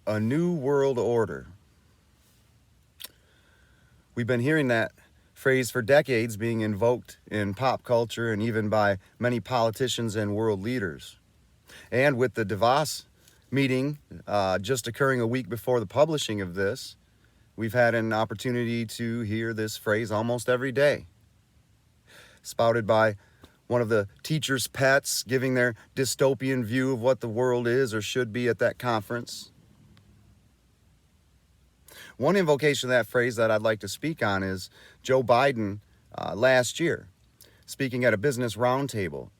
A new world order. We've been hearing that phrase for decades being invoked in pop culture and even by many politicians and world leaders. And with the Davos meeting just occurring a week before the publishing of this, we've had an opportunity to hear this phrase almost every day, spouted by one of the teachers' pets giving their dystopian view of what the world is or should be at that conference. One invocation of that phrase that I'd like to speak on is Joe Biden last year, speaking at a business roundtable.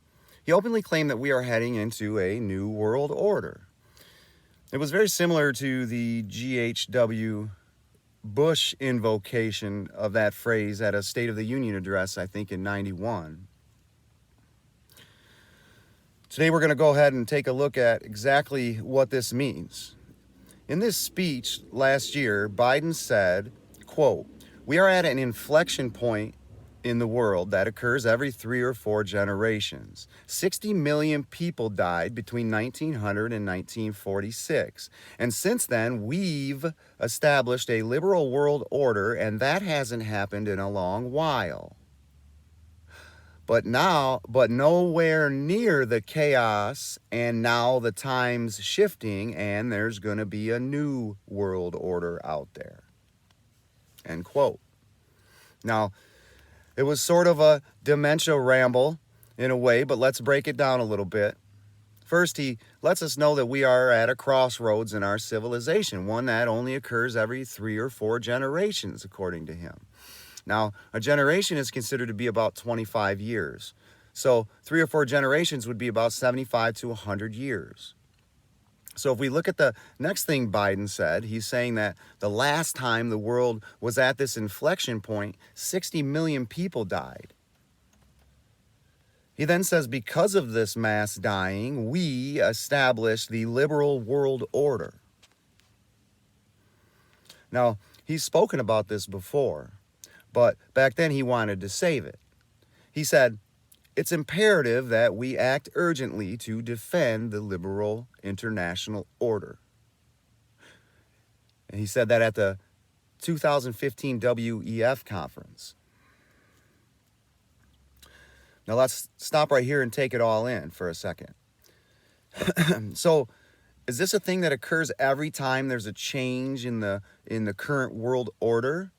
He openly claimed that we are heading into a new world order. It was very similar to the G.H.W. Bush invocation of that phrase at a State of the Union address, I think in '91. Today we're going to go ahead and take a look at exactly what this means. In this speech last year, Biden said, quote, "We are at an inflection point in the world that occurs every 3 or 4 generations. 60 million people died between 1900 and 1946. And since then, we've established a liberal world order, and that hasn't happened in a long while. But nowhere near the chaos, and now the time's shifting, and there's going to be a new world order out there." End quote. Now, it was sort of a dementia ramble in a way, but let's break it down a little bit. First, he lets us know that we are at a crossroads in our civilization, one that only occurs every 3 or 4 generations, according to him. Now, a generation is considered to be about 25 years. So 3 or 4 generations would be about 75 to 100 years. So if we look at the next thing Biden said, he's saying that the last time the world was at this inflection point, 60 million people died. He then says, because of this mass dying, we established the liberal world order. Now, he's spoken about this before, but back then he wanted to save it. He said, "It's imperative that we act urgently to defend the liberal international order." And he said that at the 2015 WEF conference. Now let's stop right here and take it all in for a second. So, is this a thing that occurs every time there's a change in the current world order?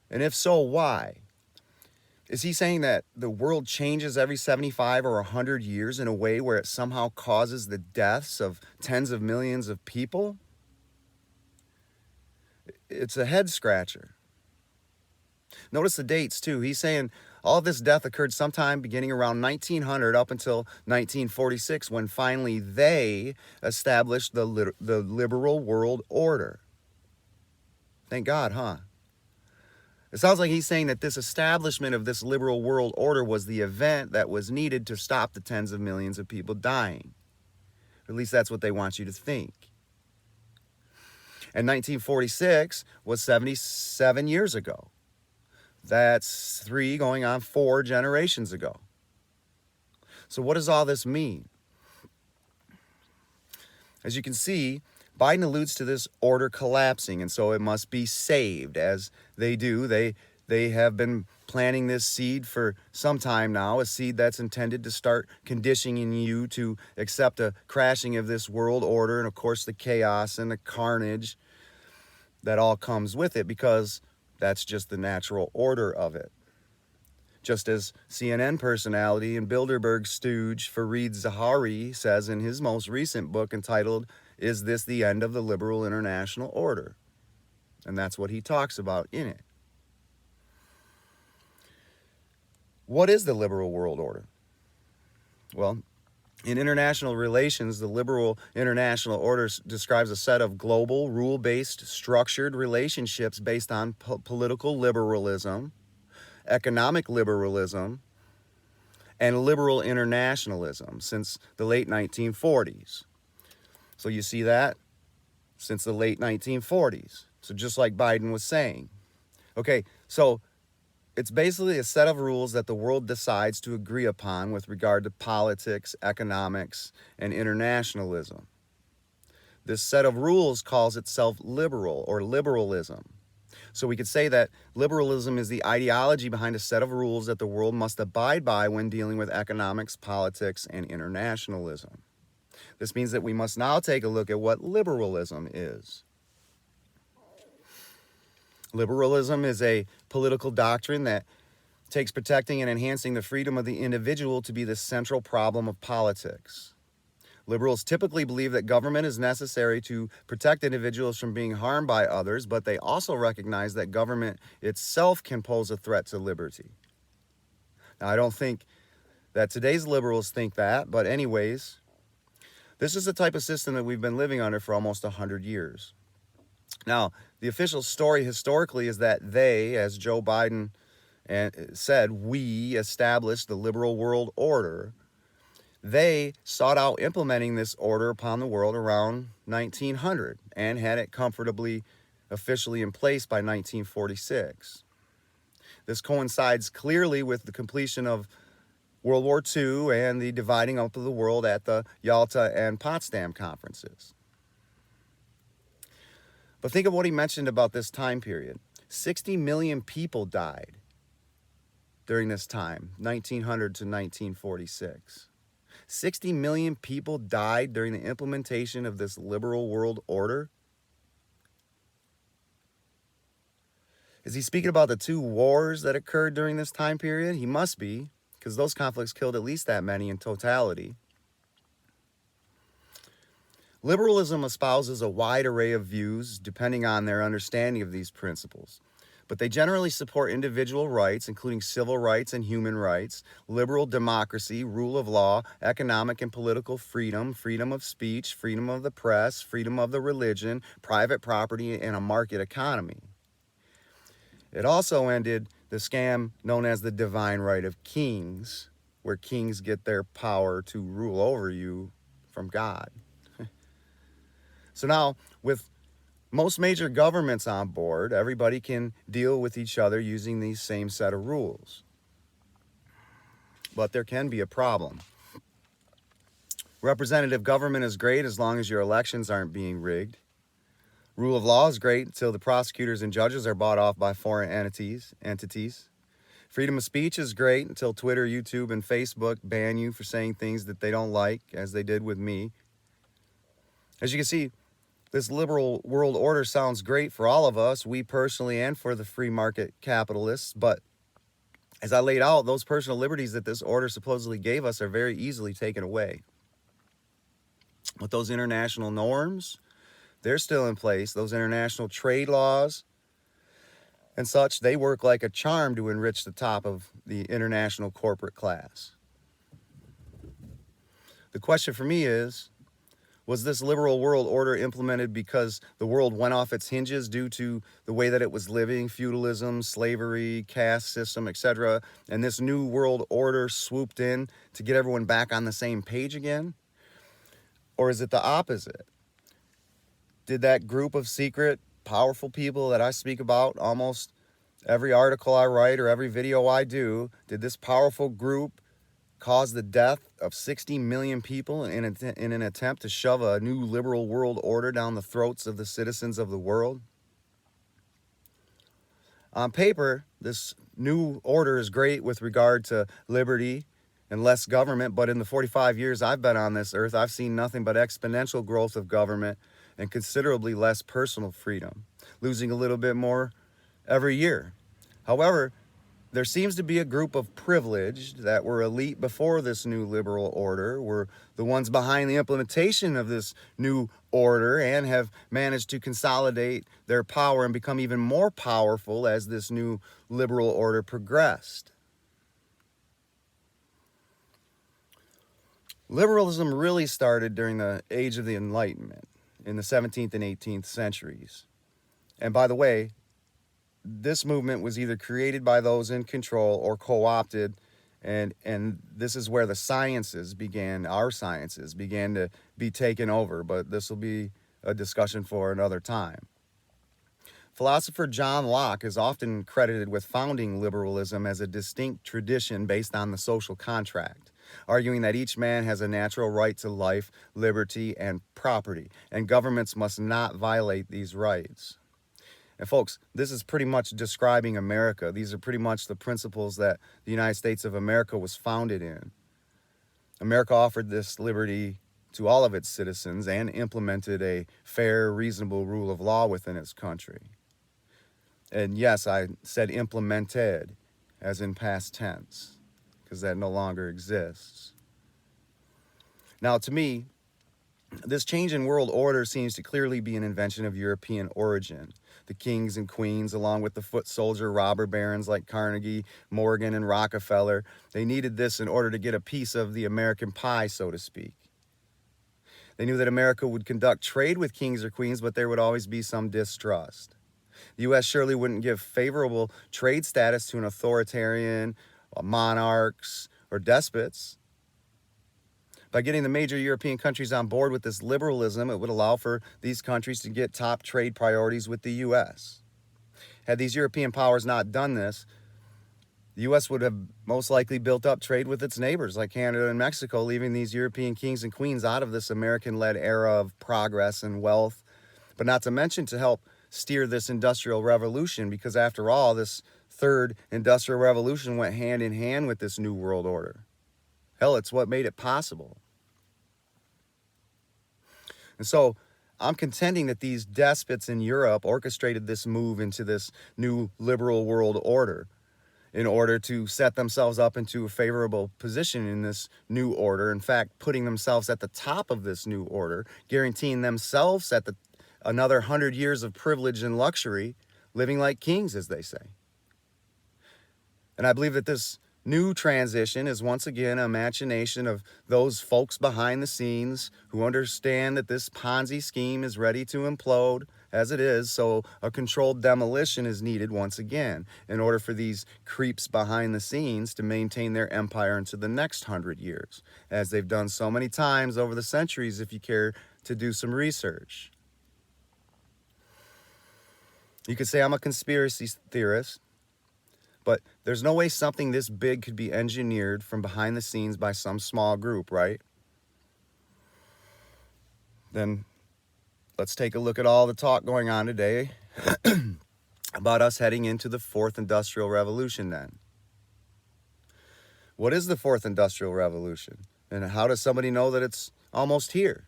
And if so, why? Is he saying that the world changes every 75 or 100 years in a way where it somehow causes the deaths of tens of millions of people? It's a head scratcher. Notice the dates too. He's saying all this death occurred sometime beginning around 1900 up until 1946, when finally they established the liberal world order. Thank God, huh? It sounds like he's saying that this establishment of this liberal world order was the event that was needed to stop the tens of millions of people dying. Or at least that's what they want you to think. And 1946 was 77 years ago. That's 3 going on 4 generations ago. So what does all this mean? As you can see, Biden alludes to this order collapsing, and so it must be saved, as they do. They have been planting this seed for some time now, a seed that's intended to start conditioning you to accept a crashing of this world order and, of course, the chaos and the carnage that all comes with it, because that's just the natural order of it. Just as CNN personality and Bilderberg stooge Fareed Zahari says in his most recent book entitled, "Is This the End of the Liberal International Order?" And that's what he talks about in it. What is the liberal world order? Well, in international relations, the liberal international order describes a set of global, rule-based, structured relationships based on political liberalism, economic liberalism, and liberal internationalism since the late 1940s. So you see that? Since the late 1940s. So just like Biden was saying. Okay, so it's basically a set of rules that the world decides to agree upon with regard to politics, economics, and internationalism. This set of rules calls itself liberal or liberalism. So we could say that liberalism is the ideology behind a set of rules that the world must abide by when dealing with economics, politics, and internationalism. This means that we must now take a look at what liberalism is. Liberalism is a political doctrine that takes protecting and enhancing the freedom of the individual to be the central problem of politics. Liberals typically believe that government is necessary to protect individuals from being harmed by others, but they also recognize that government itself can pose a threat to liberty. Now, I don't think that today's liberals think that, but anyways, this is the type of system that we've been living under for almost 100 years. Now, the official story historically is that they, as Joe Biden said, we established the liberal world order. They sought out implementing this order upon the world around 1900 and had it comfortably officially in place by 1946. This coincides clearly with the completion of World War II and the dividing up of the world at the Yalta and Potsdam conferences. But think of what he mentioned about this time period. 60 million people died during this time, 1900 to 1946. 60 million people died during the implementation of this liberal world order. Is he speaking about the 2 wars that occurred during this time period? He must be, because those conflicts killed at least that many in totality. Liberalism espouses a wide array of views depending on their understanding of these principles. But they generally support individual rights, including civil rights and human rights, liberal democracy, rule of law, economic and political freedom, freedom of speech, freedom of the press, freedom of the religion, private property, and a market economy. It also ended the scam known as the divine right of kings, where kings get their power to rule over you from God. So now, with most major governments on board, everybody can deal with each other using these same set of rules. But there can be a problem. Representative government is great as long as your elections aren't being rigged. Rule of law is great until the prosecutors and judges are bought off by foreign entities. Freedom of speech is great until Twitter, YouTube, and Facebook ban you for saying things that they don't like, as they did with me. As you can see, this liberal world order sounds great for all of us, we personally and for the free market capitalists, but as I laid out, those personal liberties that this order supposedly gave us are very easily taken away. But those international norms, they're still in place. Those international trade laws and such, they work like a charm to enrich the top of the international corporate class. The question for me is, was this liberal world order implemented because the world went off its hinges due to the way that it was living, feudalism, slavery, caste system, etc., and this new world order swooped in to get everyone back on the same page again? Or is it the opposite? Did that group of secret, powerful people that I speak about almost every article I write or every video I do, did this powerful group cause the death of 60 million people in an attempt to shove a new liberal world order down the throats of the citizens of the world? On paper, this new order is great with regard to liberty and less government, but in the 45 years I've been on this earth, I've seen nothing but exponential growth of government and considerably less personal freedom, losing a little bit more every year. However, there seems to be a group of privileged that were elite before this new liberal order, were the ones behind the implementation of this new order, and have managed to consolidate their power and become even more powerful as this new liberal order progressed. Liberalism really started during the age of the Enlightenment in the 17th and 18th centuries. And by the way, this movement was either created by those in control or co-opted, and this is where the sciences began, our sciences began to be taken over, but this will be a discussion for another time. Philosopher John Locke is often credited with founding liberalism as a distinct tradition based on the social contract. arguing that each man has a natural right to life, liberty, and property, and governments must not violate these rights. And folks, this is pretty much describing America. These are pretty much the principles that the United States of America was founded in. America offered this liberty to all of its citizens and implemented a fair, reasonable rule of law within its country. And yes, I said implemented, as in past tense, because that no longer exists. Now, to me, this change in world order seems to clearly be an invention of European origin. The kings and queens, along with the foot soldier robber barons like Carnegie, Morgan, and Rockefeller, they needed this in order to get a piece of the American pie, so to speak. They knew that America would conduct trade with kings or queens, but there would always be some distrust. The U.S. surely wouldn't give favorable trade status to an authoritarian, monarchs, or despots. By getting the major European countries on board with this liberalism, it would allow for these countries to get top trade priorities with the U.S. Had these European powers not done this, the U.S. would have most likely built up trade with its neighbors like Canada and Mexico, leaving these European kings and queens out of this American-led era of progress and wealth, but not to mention to help steer this industrial revolution, because after all, this third industrial revolution went hand in hand with this new world order. Hell, it's what made it possible. And so I'm contending that these despots in Europe orchestrated this move into this new liberal world order in order to set themselves up into a favorable position in this new order. In fact, putting themselves at the top of this new order, guaranteeing themselves at another 100 years of privilege and luxury, living like kings, as they say. And I believe that this new transition is once again a machination of those folks behind the scenes who understand that this Ponzi scheme is ready to implode as it is, so a controlled demolition is needed once again in order for these creeps behind the scenes to maintain their empire into the next 100 years, as they've done so many times over the centuries if you care to do some research. You could say I'm a conspiracy theorist, but there's no way something this big could be engineered from behind the scenes by some small group, right? Then let's take a look at all the talk going on today about us heading into the fourth industrial revolution then. What is the fourth industrial revolution? And how does somebody know that it's almost here?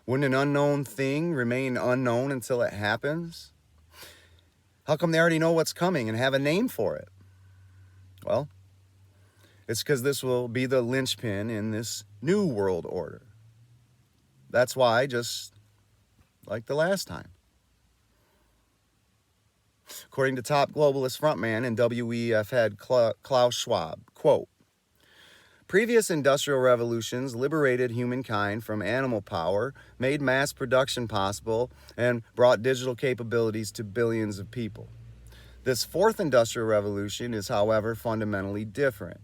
Wouldn't an unknown thing remain unknown until it happens? How come they already know what's coming and have a name for it? Well, it's because this will be the linchpin in this new world order. That's why, just like the last time. According to top globalist frontman and WEF head Klaus Schwab, quote, "Previous industrial revolutions liberated humankind from animal power, made mass production possible, and brought digital capabilities to billions of people. This fourth industrial revolution is, however, fundamentally different.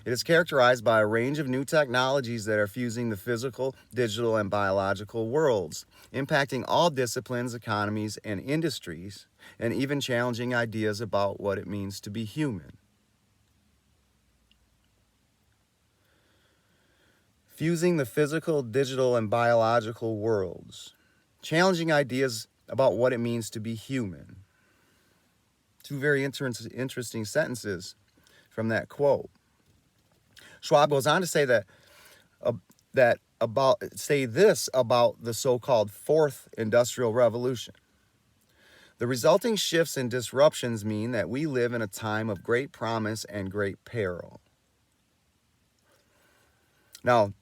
It is characterized by a range of new technologies that are fusing the physical, digital, and biological worlds, impacting all disciplines, economies, and industries, and even challenging ideas about what it means to be human." Fusing the physical, digital, and biological worlds. Challenging ideas about what it means to be human. Two very interesting sentences from that quote. Schwab goes on to say this about the so-called fourth industrial revolution. "The resulting shifts and disruptions mean that we live in a time of great promise and great peril." Now,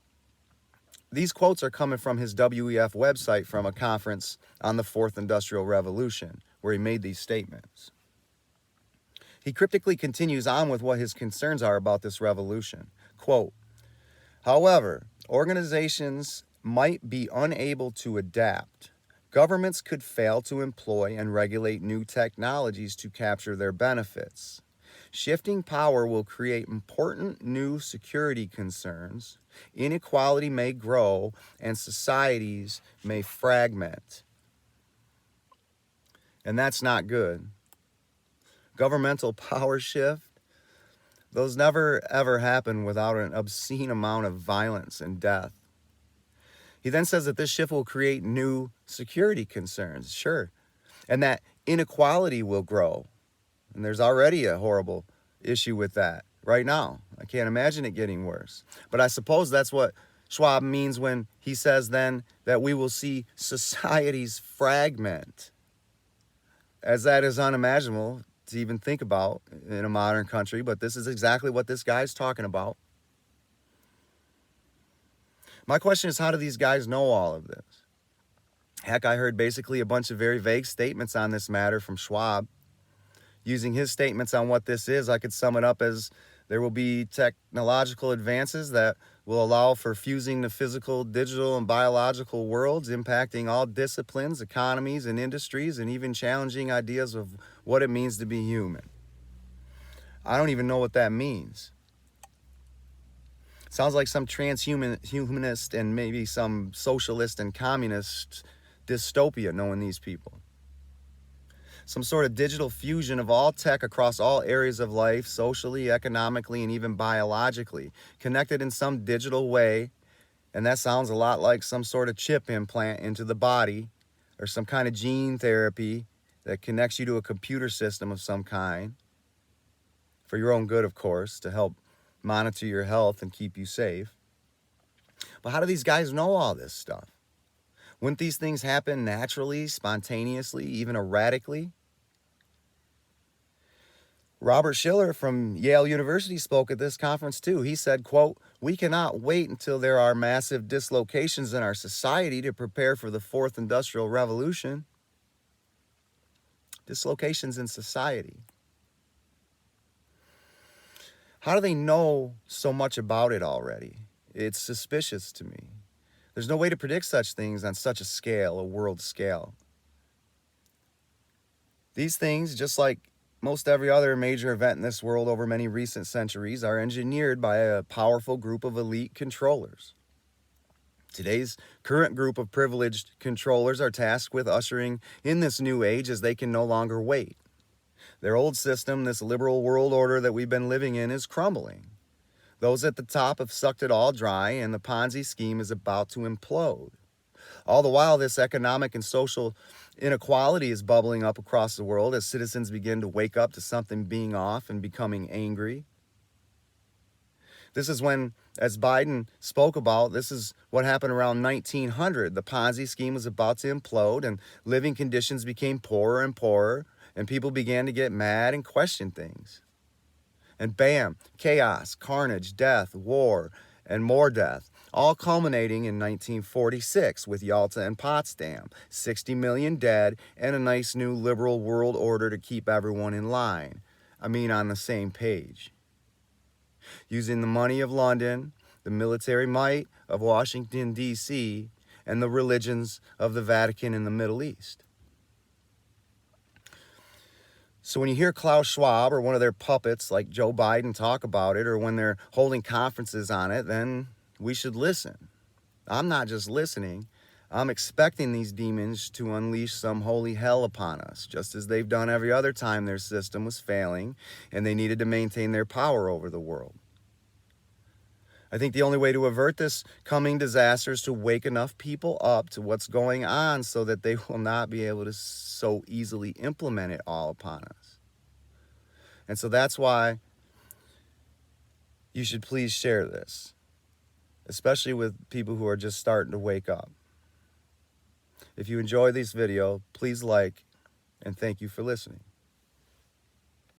these quotes are coming from his WEF website from a conference on the Fourth Industrial Revolution, where he made these statements. He cryptically continues on with what his concerns are about this revolution. Quote, "However, organizations might be unable to adapt. Governments could fail to employ and regulate new technologies to capture their benefits. Shifting power will create important new security concerns. Inequality may grow, and societies may fragment." And that's not good. Governmental power shift, Those never ever happen without an obscene amount of violence and death. He then says that this shift will create new security concerns, sure, and that inequality will grow. And there's already a horrible issue with that right now. I can't imagine it getting worse. But I suppose that's what Schwab means when he says then that we will see societies fragment, as that is unimaginable to even think about in a modern country, but this is exactly what this guy's talking about. My question is, how do these guys know all of this? Heck, I heard basically a bunch of very vague statements on this matter from Schwab. Using his statements on what this is, I could sum it up as there will be technological advances that will allow for fusing the physical, digital, and biological worlds, impacting all disciplines, economies, and industries, and even challenging ideas of what it means to be human. I don't even know what that means. Sounds like some transhumanist and maybe some socialist and communist dystopia, knowing these people. Some sort of digital fusion of all tech across all areas of life, socially, economically, and even biologically, connected in some digital way. And that sounds a lot like some sort of chip implant into the body, or some kind of gene therapy that connects you to a computer system of some kind, for your own good, of course, to help monitor your health and keep you safe. But how do these guys know all this stuff? Wouldn't these things happen naturally, spontaneously, even erratically? Robert Schiller from Yale University spoke at this conference too. He said, quote, "We cannot wait until there are massive dislocations in our society to prepare for the fourth industrial revolution." Dislocations in society. How do they know so much about it already? It's suspicious to me. There's no way to predict such things on such a scale, a world scale. These things, just like most every other major event in this world over many recent centuries, are engineered by a powerful group of elite controllers. Today's current group of privileged controllers are tasked with ushering in this new age as they can no longer wait. Their old system, this liberal world order that we've been living in, is crumbling. Those at the top have sucked it all dry, and the Ponzi scheme is about to implode. All the while, this economic and social inequality is bubbling up across the world as citizens begin to wake up to something being off and becoming angry. This is when, as Biden spoke about, this is what happened around 1900. The Ponzi scheme was about to implode, and living conditions became poorer and poorer, and people began to get mad and question things. And bam, chaos, carnage, death, war, and more death, all culminating in 1946 with Yalta and Potsdam, 60 million dead, and a nice new liberal world order to keep everyone in line. I mean, on the same page. Using the money of London, the military might of Washington, D.C., and the religions of the Vatican in the Middle East. So when you hear Klaus Schwab or one of their puppets like Joe Biden talk about it, or when they're holding conferences on it, then we should listen. I'm not just listening. I'm expecting these demons to unleash some holy hell upon us, just as they've done every other time their system was failing and they needed to maintain their power over the world. I think the only way to avert this coming disaster is to wake enough people up to what's going on so that they will not be able to so easily implement it all upon us. And so that's why you should please share this, especially with people who are just starting to wake up. If you enjoy this video, please like, and thank you for listening.